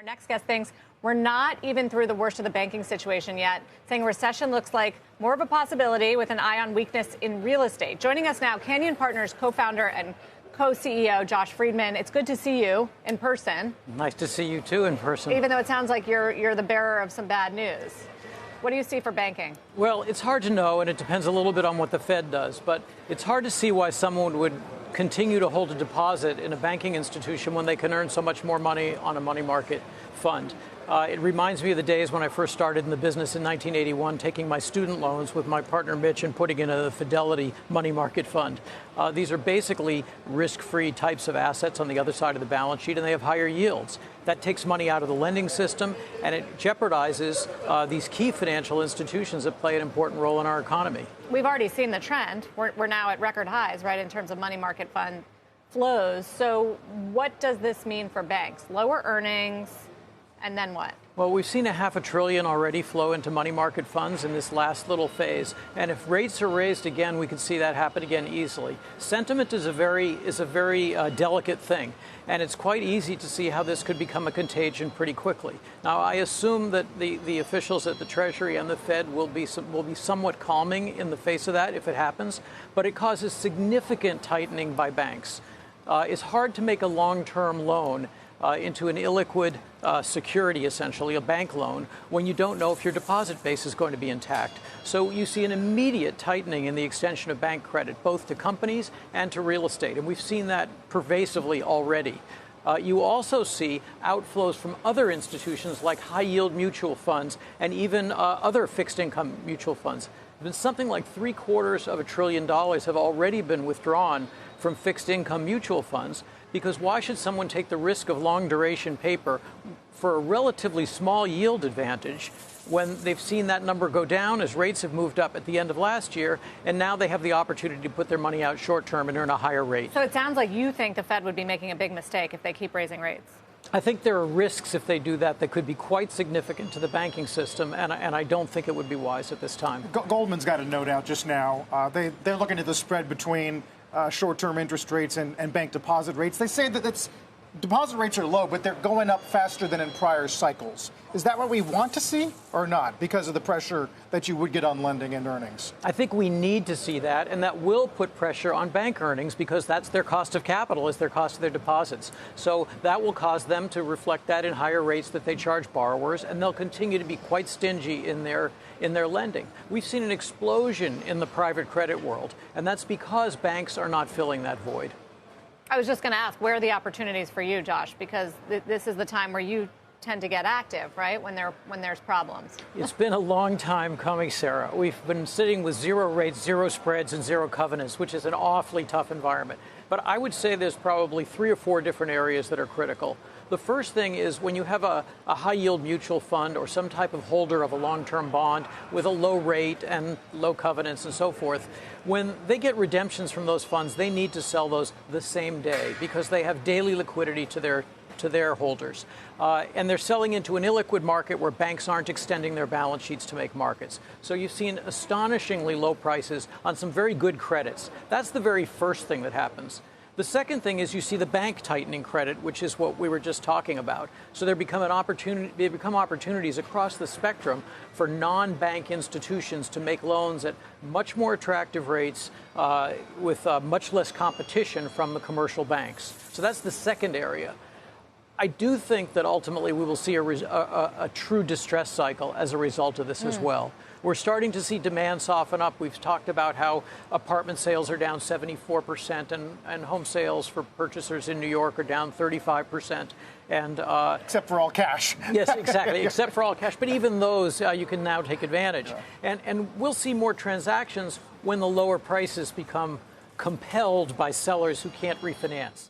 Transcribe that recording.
Our next guest thinks we're not even through the worst of the banking situation yet, saying recession looks like more of a possibility with an eye on weakness in real estate. Joining us now, Canyon Partners co-founder and co-CEO Josh Friedman. It's good to see you in person. Nice to see you, too, in person. Even though it sounds like you're the bearer of some bad news. What do you see for banking? Well, it's hard to know, and it depends a little bit on what the Fed does. But it's hard to see why someone would continue to hold a deposit in a banking institution when they can earn so much more money on a money market fund. It reminds me of the days when I first started in the business in 1981, taking my student loans with my partner Mitch and putting in a Fidelity money market fund. These are basically risk-free types of assets on the other side of the balance sheet, and they have higher yields. That takes money out of the lending system, and it jeopardizes these key financial institutions that play an important role in our economy. We've already seen the trend. We're now at record highs, right, in terms of money market fund flows. So what does this mean for banks? Lower earnings, and then what? Well, we've seen $500 billion already flow into money market funds in this last little phase. And if rates are raised again, we could see that happen again easily. Sentiment is a very delicate thing. And it's quite easy to see how this could become a contagion pretty quickly. Now, I assume that the officials at the Treasury and the Fed will be somewhat calming in the face of that if it happens. But it causes significant tightening by banks. It's hard to make a long-term loan into an illiquid security, essentially, a bank loan, when you don't know if your deposit base is going to be intact. So you see an immediate tightening in the extension of bank credit, both to companies and to real estate. And we've seen that pervasively already. You also see outflows from other institutions like high-yield mutual funds and even other fixed-income mutual funds. There's been something like $750 billion have already been withdrawn from fixed-income mutual funds, because why should someone take the risk of long-duration paper for a relatively small yield advantage when they've seen that number go down as rates have moved up at the end of last year, and now they have the opportunity to put their money out short-term and earn a higher rate? So it sounds like you think the Fed would be making a big mistake if they keep raising rates. I think there are risks if they do that could be quite significant to the banking system, and I don't think it would be wise at this time. Goldman's got a note out just now. They're looking at the spread between short-term interest rates and bank deposit rates. They say that deposit rates are low, but they're going up faster than in prior cycles. Is that what we want to see or not, because of the pressure that you would get on lending and earnings? I think we need to see that, and that will put pressure on bank earnings because that's their cost of capital, is their cost of their deposits. So that will cause them to reflect that in higher rates that they charge borrowers, and they'll continue to be quite stingy in their lending. We've seen an explosion in the private credit world, and that's because banks are not filling that void. I was just going to ask, where are the opportunities for you, Josh? Because this is the time where you tend to get active, right, when there's problems. It's been a long time coming, Sarah. We've been sitting with zero rates, zero spreads, and zero covenants, which is an awfully tough environment. But I would say there's probably 3 or 4 different areas that are critical. The first thing is when you have a high-yield mutual fund or some type of holder of a long-term bond with a low rate and low covenants and so forth, when they get redemptions from those funds, they need to sell those the same day because they have daily liquidity to their holders. And they're selling into an illiquid market where banks aren't extending their balance sheets to make markets. So you've seen astonishingly low prices on some very good credits. That's the very first thing that happens. The second thing is you see the bank tightening credit, which is what we were just talking about. So they become opportunities across the spectrum for non-bank institutions to make loans at much more attractive rates with much less competition from the commercial banks. So that's the second area. I do think that ultimately we will see a true distress cycle as a result of this as well. We're starting to see demand soften up. We've talked about how apartment sales are down 74% and home sales for purchasers in New York are down 35%. And except for all cash. Yes, exactly, except for all cash. But even those, you can now take advantage. Yeah. And we'll see more transactions when the lower prices become compelled by sellers who can't refinance.